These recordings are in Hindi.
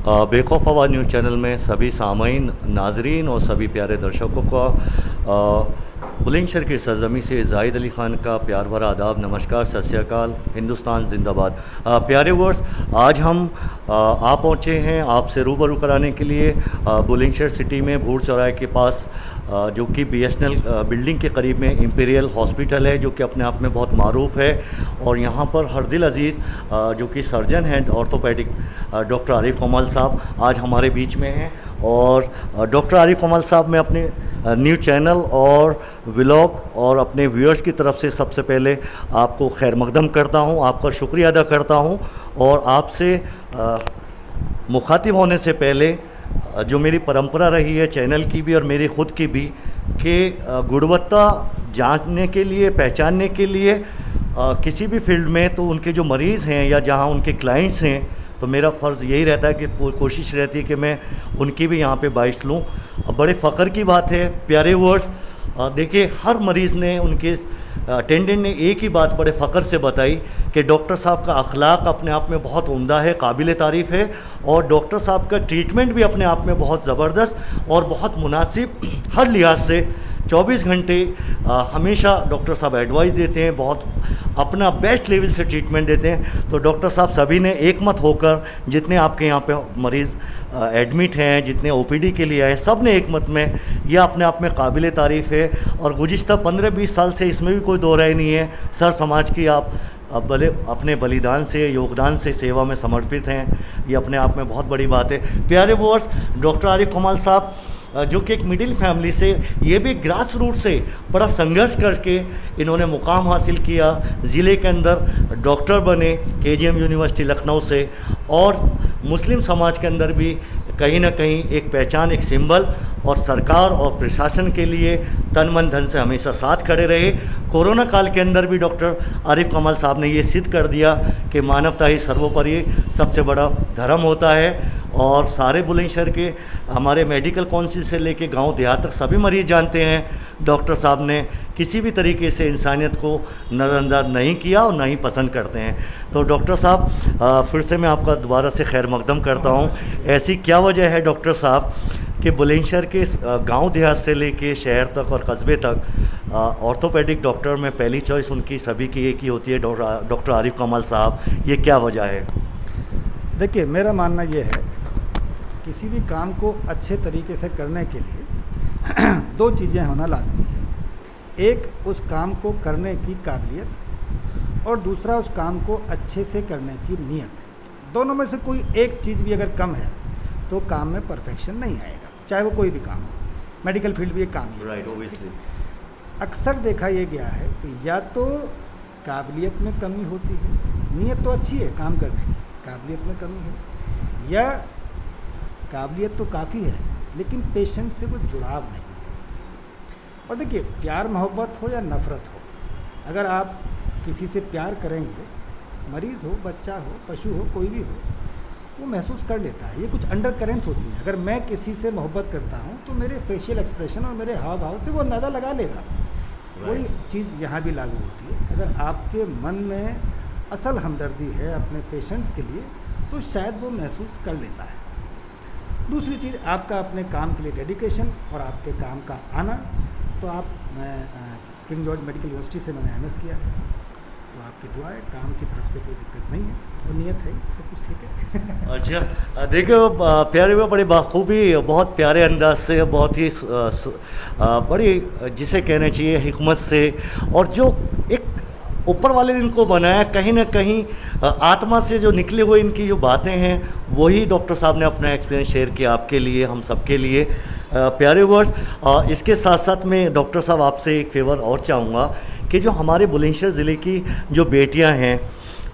बेखौफ आवाज़ न्यूज़ चैनल में सभी सामाईन, नाजरीन और सभी प्यारे दर्शकों का बुलंदशहर की सरजमी से जाहिद अली ख़ान का प्यार भरा आदाब, नमस्कार, सत श्री अकाल, हिंदुस्तान जिंदाबाद। प्यारे वर्स, आज हम आ पहुँचे हैं आपसे रूबरू कराने के लिए बुलंदशहर सिटी में भूड़ चौराहे के पास जो कि BSNL बिल्डिंग के करीब में इंपीरियल हॉस्पिटल है, जो कि अपने आप में बहुत मारूफ़ है। और यहाँ पर हरदिल अज़ीज़ जो कि सर्जन हैं ऑर्थोपेडिक, डॉक्टर आरिफ कमाल साहब आज हमारे बीच में हैं। और डॉक्टर आरिफ कमाल साहब, मैं अपने न्यूज़ चैनल और व्लॉग और अपने व्यूअर्स की तरफ से सबसे पहले आपको खैर मकदम करता हूँ, आपका शुक्रिया अदा करता हूँ। और आपसे मुखातिब होने से पहले जो मेरी परंपरा रही है चैनल की भी और मेरी ख़ुद की भी, कि गुणवत्ता जांचने के लिए, पहचानने के लिए किसी भी फील्ड में तो उनके जो मरीज़ हैं या जहां उनके क्लाइंट्स हैं, तो मेरा फ़र्ज़ यही रहता है कि कोशिश रहती है कि मैं उनकी भी यहाँ पे बाइस लूँ। बड़े फ़ख्र की बात है प्यारे व्यूअर्स, देखिए हर मरीज़ ने, उनके अटेंडेंट ने एक ही बात बड़े फ़ख्र से बताई कि डॉक्टर साहब का अखलाक अपने आप में बहुत उम्दा है, काबिल तारीफ़ है। और डॉक्टर साहब का ट्रीटमेंट भी अपने आप में बहुत ज़बरदस्त और बहुत मुनासिब, हर लिहाज से 24 घंटे हमेशा डॉक्टर साहब एडवाइस देते हैं, बहुत अपना बेस्ट लेवल से ट्रीटमेंट देते हैं। तो डॉक्टर साहब सभी ने एक मत होकर, जितने आपके यहाँ पे मरीज़ एडमिट हैं, जितने OPD के लिए आए, सब ने एक मत में, यह अपने आप में काबिल तारीफ़ है। और गुज़िश्ता 15-20 साल से इसमें भी कोई दो राय नहीं है, सर समाज की आप भले अपने बलिदान से, योगदान से सेवा में समर्पित हैं, ये अपने आप में बहुत बड़ी बात है। प्यारे व्यूअर्स, डॉक्टर आरिफ कमाल साहब जो कि एक मिडिल फैमिली से, ये भी ग्रास रूट से बड़ा संघर्ष करके इन्होंने मुकाम हासिल किया, ज़िले के अंदर डॉक्टर बने KGM यूनिवर्सिटी लखनऊ से, और मुस्लिम समाज के अंदर भी कहीं ना कहीं एक पहचान, एक सिंबल, और सरकार और प्रशासन के लिए तन मन धन से हमेशा साथ खड़े रहे। कोरोना काल के अंदर भी डॉक्टर आरिफ कमाल साहब ने ये सिद्ध कर दिया कि मानवता ही सर्वोपरि सबसे बड़ा धर्म होता है। और सारे बुलंदशहर के हमारे मेडिकल काउंसिल से लेके गांव देहात तक सभी मरीज़ जानते हैं, डॉक्टर साहब ने किसी भी तरीके से इंसानियत को नज़रअंदाज नहीं किया और ना ही पसंद करते हैं। तो डॉक्टर साहब, फिर से मैं आपका दोबारा से खैर मकदम करता हूं। ऐसी क्या वजह है डॉक्टर साहब कि बुलंदशहर के गांव देहात से लेके शहर तक और कस्बे तक ऑर्थोपेडिक डॉक्टर में पहली चॉइस उनकी सभी की एक ही होती है, डॉक्टर आरिफ कमाल साहब, ये क्या वजह है? देखिए, मेरा मानना ये है, किसी भी काम को अच्छे तरीके से करने के लिए दो चीज़ें होना लाजमी है। एक, उस काम को करने की काबिलियत, और दूसरा उस काम को अच्छे से करने की नीयत। दोनों में से कोई एक चीज़ भी अगर कम है तो काम में परफेक्शन नहीं आएगा, चाहे वो कोई भी काम हो। मेडिकल फील्ड भी एक काम ही राइट, ओबियसली। अक्सर देखा ये गया है कि या तो काबिलियत में कमी होती है, नीयत तो अच्छी है काम करने की, काबिलियत में कमी है, या काबिलियत तो काफ़ी है लेकिन पेशेंट से वो जुड़ाव नहीं है। और देखिए, प्यार मोहब्बत हो या नफ़रत हो, अगर आप किसी से प्यार करेंगे, मरीज़ हो, बच्चा हो, पशु हो, कोई भी हो, वो महसूस कर लेता है। ये कुछ अंडर करेंट्स होती हैं। अगर मैं किसी से मोहब्बत करता हूँ तो मेरे फेशियल एक्सप्रेशन और मेरे हाव भाव से वो अंदाज़ा लगा लेगा। वही चीज़ यहाँ भी लागू होती है। अगर आपके मन में असल हमदर्दी है अपने पेशेंट्स के लिए, तो शायद वो महसूस कर लेता है। दूसरी चीज़, आपका अपने काम के लिए डेडिकेशन और आपके काम का आना। तो मैं किंग जॉर्ज मेडिकल यूनिवर्सिटी से मैंने MS किया है, तो आपकी दुआ है, काम की तरफ से कोई दिक्कत नहीं है और नीयत है, सब कुछ ठीक है। अच्छा, देखिए प्यारे में बड़ी बाखूबी, बहुत प्यारे अंदाज से, बहुत ही बड़ी जिसे कहना चाहिए हिकमत से, और जो एक ऊपर वाले ने इनको बनाया, कहीं ना कहीं आत्मा से जो निकले हुए इनकी जो बातें हैं, वही डॉक्टर साहब ने अपना एक्सपीरियंस शेयर किया आपके लिए, हम सबके लिए। प्यारे वर्स, इसके साथ साथ मैं डॉक्टर साहब आपसे एक फेवर और चाहूँगा कि जो हमारे बुलंदशहर ज़िले की जो बेटियां हैं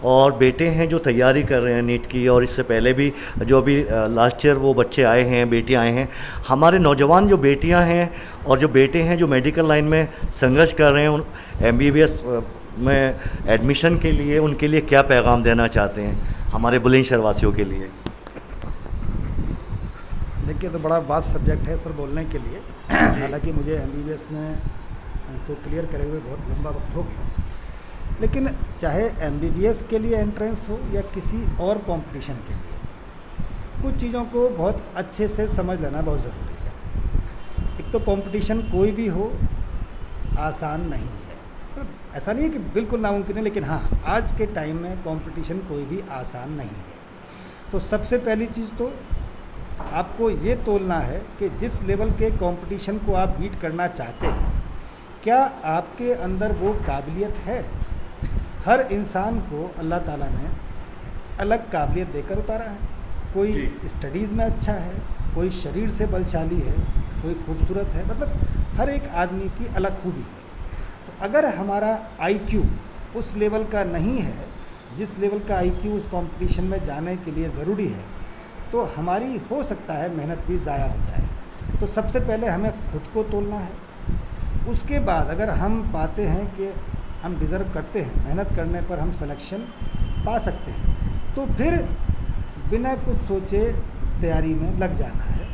और बेटे हैं जो तैयारी कर रहे हैं नीट की, और इससे पहले भी जो अभी लास्ट ईयर वो बच्चे आए हैं, बेटियां आए हैं, हमारे नौजवान जो बेटियां हैं और जो बेटे हैं जो मेडिकल लाइन में संघर्ष कर रहे हैं, MBBS में एडमिशन के लिए, उनके लिए क्या पैगाम देना चाहते हैं हमारे बुलंदशहर वासियों के लिए? देखिए, तो बड़ा वास्ट सब्जेक्ट है इस पर बोलने के लिए। हालांकि मुझे MBBS में तो क्लियर करे हुए बहुत लंबा वक्त हो गया, लेकिन चाहे MBBS के लिए एंट्रेंस हो या किसी और कंपटीशन के लिए, कुछ चीज़ों को बहुत अच्छे से समझ लेना बहुत ज़रूरी है। एक तो कंपटीशन कोई भी हो आसान नहीं है, तो ऐसा नहीं है कि बिल्कुल नामुमकिन है, लेकिन हाँ आज के टाइम में कंपटीशन कोई भी आसान नहीं है। तो सबसे पहली चीज़ तो आपको ये तोलना है कि जिस लेवल के कंपटीशन को आप बीट करना चाहते हैं, क्या आपके अंदर वो काबिलियत है। हर इंसान को अल्लाह ताला ने अलग काबिलियत देकर उतारा है। कोई स्टडीज़ में अच्छा है, कोई शरीर से बलशाली है, कोई खूबसूरत है, मतलब हर एक आदमी की अलग खूबी है। तो अगर हमारा IQ उस लेवल का नहीं है जिस लेवल का IQ उस कंपटीशन में जाने के लिए ज़रूरी है, तो हमारी हो सकता है मेहनत भी ज़ाया हो जाए। तो सबसे पहले हमें खुद को तोलना है। उसके बाद अगर हम पाते हैं कि हम डिज़र्व करते हैं, मेहनत करने पर हम सिलेक्शन पा सकते हैं, तो फिर बिना कुछ सोचे तैयारी में लग जाना है।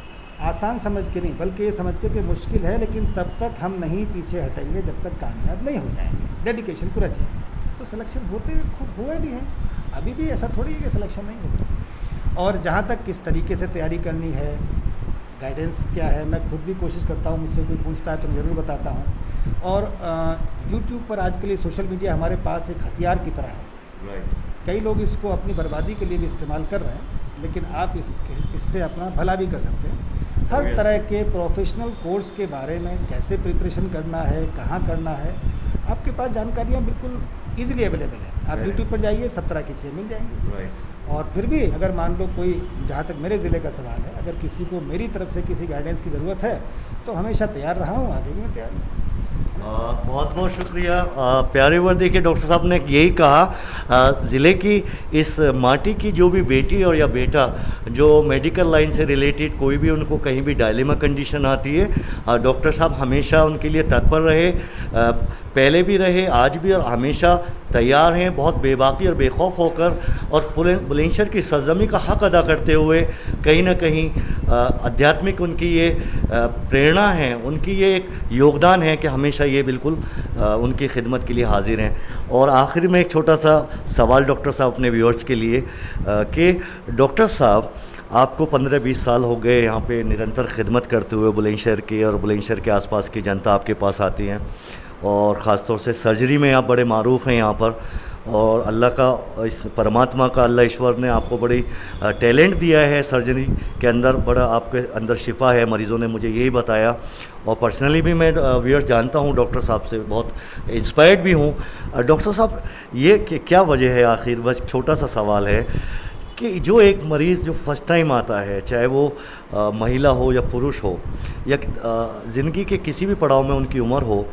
आसान समझ के नहीं, बल्कि ये समझ के कि मुश्किल है, लेकिन तब तक हम नहीं पीछे हटेंगे जब तक कामयाब नहीं हो जाएंगे। डेडिकेशन पूरा चाहिए। तो सिलेक्शन होते खूब हुए भी हैं, अभी भी ऐसा थोड़ी है कि सिलेक्शन नहीं होता। और जहाँ तक किस तरीके से तैयारी करनी है, गाइडेंस क्या है, मैं खुद भी कोशिश करता हूँ। मुझसे कोई पूछता है तो मैं ज़रूर बताता हूँ। और यूट्यूब पर आजकल ये सोशल मीडिया हमारे पास एक हथियार की तरह है। कई लोग इसको अपनी बर्बादी के लिए भी इस्तेमाल कर रहे हैं, लेकिन आप इससे अपना भला भी कर सकते हैं। हर तरह के प्रोफेशनल कोर्स के बारे में कैसे प्रिपरेशन करना है, कहाँ करना है, आपके पास जानकारियाँ बिल्कुल ईजिली अवेलेबल है। आप यूट्यूब पर जाइए, सब तरह की चीज़ें मिल जाएंगी। और फिर भी अगर मान लो कोई, जहाँ तक मेरे ज़िले का सवाल है, अगर किसी को मेरी तरफ से किसी गाइडेंस की ज़रूरत है तो हमेशा तैयार रहा हूँ, आगे भी मैं तैयार हूँ। बहुत बहुत शुक्रिया प्यारे वर। देखिए डॉक्टर साहब ने यही कहा, ज़िले की इस माटी की जो भी बेटी और या बेटा जो मेडिकल लाइन से रिलेटेड कोई भी उनको कहीं भी डायलेमा कंडीशन आती है, डॉक्टर साहब हमेशा उनके लिए तत्पर रहे, पहले भी रहे, आज भी, और हमेशा तैयार हैं बहुत बेबाकी और बेखौफ होकर, और बुलंदशहर की सरजमी का हक़ अदा करते हुए कहीं ना कहीं आध्यात्मिक उनकी ये प्रेरणा है, उनकी ये एक योगदान है कि हमेशा ये बिल्कुल उनकी खिदमत के लिए हाजिर हैं। और आखिर में एक छोटा सा सवाल डॉक्टर साहब अपने व्यूअर्स के लिए, कि डॉक्टर साहब आपको 15-20 साल हो गए यहाँ पे निरंतर खिदमत करते हुए बुलंदशहर की, और बुलंदशहर के आसपास की जनता आपके पास आती है, और ख़ास तौर से सर्जरी में आप बड़े मारूफ़ हैं यहाँ पर, और अल्लाह का, इस परमात्मा का, अल्लाह ईश्वर ने आपको बड़ी टैलेंट दिया है सर्जरी के अंदर, बड़ा आपके अंदर शिफा है, मरीज़ों ने मुझे यही बताया। और पर्सनली भी मैं व्यूअर्स जानता हूँ, डॉक्टर साहब से बहुत इंस्पायर्ड भी हूँ। डॉक्टर साहब ये क्या वजह है, आखिर बस छोटा सा सवाल है कि जो एक मरीज़ जो फ़र्स्ट टाइम आता है, चाहे वो महिला हो या पुरुष हो, या ज़िंदगी के किसी भी पड़ाव में उनकी उम्र हो,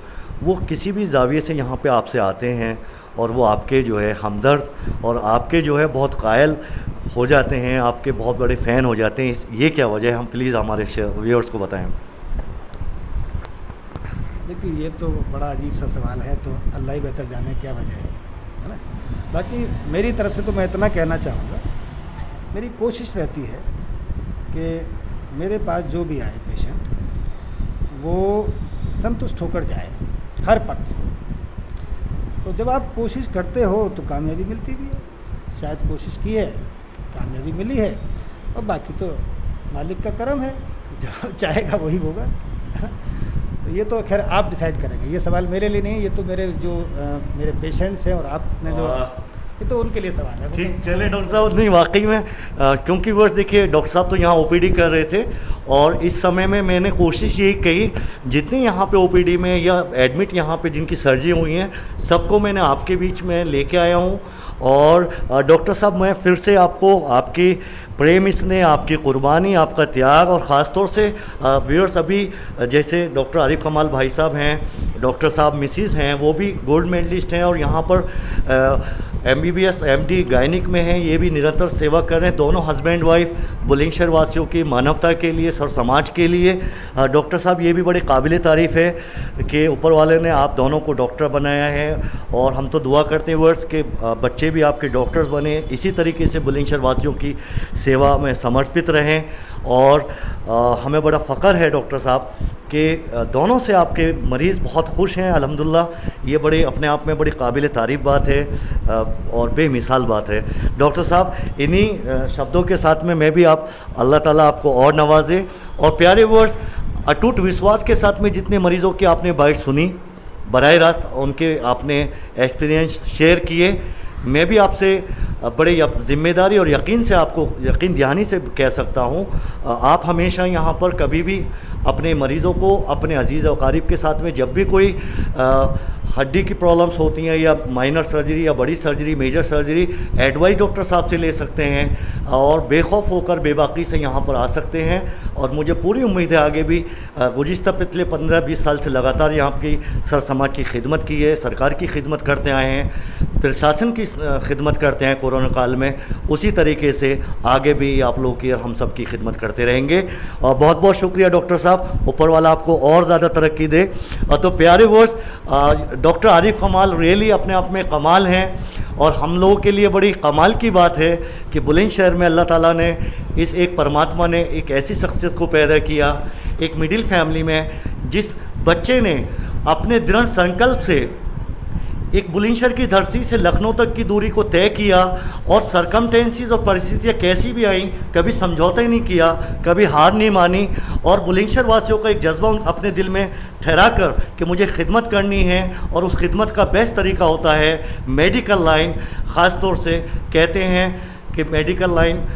वो किसी भी ज़ाविये से यहाँ पे आपसे आते हैं, और वो आपके जो है हमदर्द और आपके जो है बहुत कायल हो जाते हैं, आपके बहुत बड़े फ़ैन हो जाते हैं, ये क्या वजह है, हम प्लीज़ हमारे व्यूअर्स को बताएं। देखिए ये तो बड़ा अजीब सा सवाल है, तो अल्लाह ही बेहतर जाने क्या वजह है ना। बाकी मेरी तरफ से तो मैं इतना कहना चाहूँगा, मेरी कोशिश रहती है कि मेरे पास जो भी आए पेशेंट वो संतुष्ट होकर जाए हर पक्ष से। तो जब आप कोशिश करते हो तो कामयाबी मिलती भी है, शायद कोशिश की है, कामयाबी मिली है, और बाकी तो मालिक का करम है, जो चाहेगा वही होगा। तो ये तो खैर आप डिसाइड करेंगे, ये सवाल मेरे लिए नहीं है, ये तो मेरे जो मेरे पेशेंट्स हैं और आपने जो, ये तो उनके लिए सवाल है। ठीक, चलिए डॉक्टर साहब, नहीं वाकई में क्योंकि वर्ष देखिए डॉक्टर साहब तो यहाँ ओपीडी कर रहे थे, और इस समय में मैंने कोशिश यही कही, जितने यहाँ पे ओपीडी में या एडमिट यहाँ पे जिनकी सर्जरी हुई हैं, सबको मैंने आपके बीच में लेके आया हूँ। और डॉक्टर साहब मैं फिर से आपको, आपकी प्रेम इसने, आपकी कुर्बानी, आपका त्याग, और ख़ास तौर से व्यूअर्स अभी जैसे डॉक्टर आरिफ कमाल भाई साहब हैं, डॉक्टर साहब मिसिज़ हैं, वो भी गोल्ड मेडलिस्ट हैं, और यहाँ पर MBBS MD गायनिक में हैं, ये भी निरंतर सेवा कर रहे हैं, दोनों हस्बैंड वाइफ बुलंदशहर वासियों की मानवता के लिए, सर समाज के लिए। डॉक्टर साहब ये भी बड़े काबिल तारीफ़ है कि ऊपर वाले ने आप दोनों को डॉक्टर बनाया है, और हम तो दुआ करते हैं वर्ष के बच्चे भी आपके डॉक्टर्स बने, इसी तरीके से बुलंदशहर वासियों की सेवा में समर्पित रहें। और हमें बड़ा फ़ख्र है डॉक्टर साहब कि दोनों से आपके मरीज़ बहुत खुश हैं अल्हम्दुलिल्लाह। ये बड़े अपने आप में बड़ी काबिल तारीफ़ बात है और बेमिसाल बात है। डॉक्टर साहब, इन्हीं शब्दों के साथ में मैं भी आप अल्लाह ताला आपको और नवाजे। और प्यारे व्यूअर्स, अटूट विश्वास के साथ में जितने मरीज़ों की आपने बाइट सुनी, बराह रास्त उनके आपने एक्सपीरियंस शेयर किए, मैं भी आपसे बड़े ज़िम्मेदारी और यकीन से आपको यकीन दहानी से कह सकता हूँ, आप हमेशा यहाँ पर कभी भी अपने मरीज़ों को, अपने अजीज़ और क़रीब के साथ में जब भी कोई हड्डी की प्रॉब्लम्स होती हैं या माइनर सर्जरी या बड़ी surgery, major surgery, advice doctor साहब से ले सकते हैं और बेखौफ होकर बेबाकी से यहाँ पर आ सकते हैं। और मुझे पूरी उम्मीद है आगे भी गुज़िश्ता पिछले 15-20 साल से लगातार यहाँ की सर समाज की खिदमत की है, सरकार की खिदमत करते आए हैं, प्रशासन की खिदमत करते हैं कोरोना काल में, उसी तरीके से आगे भी आप लोग की और हम सब की खिदमत करते रहेंगे। और बहुत बहुत शुक्रिया डॉक्टर साहब, ऊपर वाला आपको और ज़्यादा तरक्की दे। तो प्यारे वर्स, डॉक्टर आरिफ कमाल रियली अपने आप में कमाल हैं और हम लोगों के लिए बड़ी कमाल की बात है कि बुलंदशहर में अल्लाह ताला ने इस एक परमात्मा ने एक ऐसी शख्सियत को पैदा किया, एक मिडिल फैमिली में, जिस बच्चे ने अपने दृढ़ संकल्प से एक बुलंदशहर की धरती से लखनऊ तक की दूरी को तय किया और सरकमटेंसेस और परिस्थितियाँ कैसी भी आईं कभी समझौता ही नहीं किया, कभी हार नहीं मानी और बुलंदशहर वासियों का एक जज्बा अपने दिल में ठहरा कर कि मुझे खिदमत करनी है। और उस खिदमत का बेस्ट तरीका होता है मेडिकल लाइन। ख़ास तौर से कहते हैं कि मेडिकल लाइन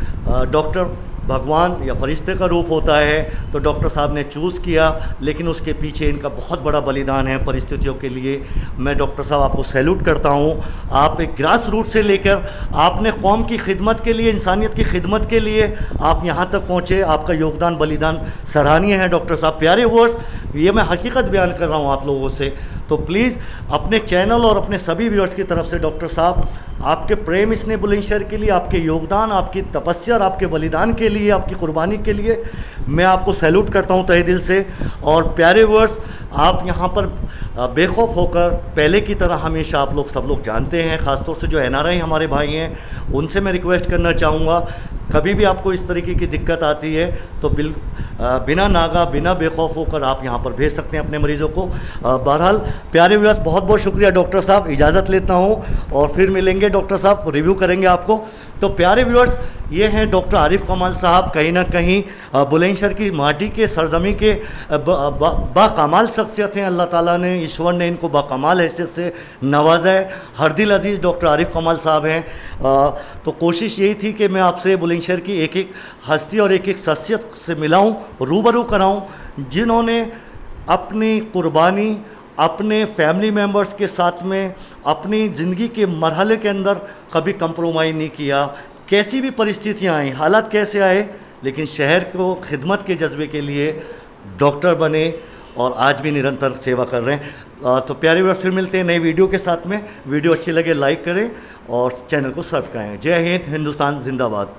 डॉक्टर भगवान या फरिश्ते का रूप होता है, तो डॉक्टर साहब ने चूज़ किया, लेकिन उसके पीछे इनका बहुत बड़ा बलिदान है परिस्थितियों के लिए। मैं डॉक्टर साहब आपको सैल्यूट करता हूँ। आप एक ग्रास रूट से लेकर आपने कौम की खिदमत के लिए, इंसानियत की खिदमत के लिए आप यहाँ तक पहुँचे। आपका योगदान, बलिदान सराहनीय है डॉक्टर साहब। प्यारे व्यूअर्स, ये मैं हकीकत बयान कर रहा हूँ आप लोगों से, तो प्लीज़ अपने चैनल और अपने सभी व्यूअर्स की तरफ से डॉक्टर साहब, आपके प्रेम इसने बुलंदशहर के लिए, आपके योगदान, आपकी तपस्या और आपके बलिदान के लिए, आपकी कुर्बानी के लिए मैं आपको सैल्यूट करता हूं तहे दिल से। और प्यारे व्यूअर्स, आप यहाँ पर बेखौफ होकर पहले की तरह हमेशा आप लोग सब लोग जानते हैं, ख़ासतौर से जो NRI हमारे भाई हैं, उनसे मैं रिक्वेस्ट करना चाहूँगा, कभी भी आपको इस तरीके की दिक्कत आती है तो बिना नागा, बिना बेखौफ होकर आप यहाँ पर भेज सकते हैं अपने मरीज़ों को। बहरहाल प्यारे व्यूअर्स, बहुत बहुत शुक्रिया डॉक्टर साहब, इजाज़त लेता हूँ और फिर मिलेंगे डॉक्टर साहब, रिव्यू करेंगे आपको। तो प्यारे व्यूअर्स, ये हैं डॉक्टर आरिफ कमाल साहब, कहीं ना कहीं बुलंदशहर की माटी के, सरजमी के बाकमाल शख्सियत हैं। अल्लाह ताला ने, ईश्वर ने इनको बाकमाल हैसियत से नवाजा है। हर दिल अजीज़ डॉक्टर आरिफ कमाल साहब हैं। तो कोशिश यही थी कि मैं आपसे बुलंदशहर की एक एक हस्ती और एक एक शख्सियत से मिलाऊं, रूबरू कराऊं, जिन्होंने अपनी कुर्बानी अपने फैमिली मेम्बर्स के साथ में अपनी ज़िंदगी के मरहले के अंदर कभी कंप्रोमाइज़ नहीं किया। कैसी भी परिस्थितियाँ आई, हालात कैसे आए, लेकिन शहर को खिदमत के जज्बे के लिए डॉक्टर बने और आज भी निरंतर सेवा कर रहे हैं। तो प्यारे व्यूअर्स, फिर मिलते हैं नई वीडियो के साथ में। वीडियो अच्छी लगे लाइक करें और चैनल को सब्सक्राइब करें। जय हिंद, हिंदुस्तान जिंदाबाद।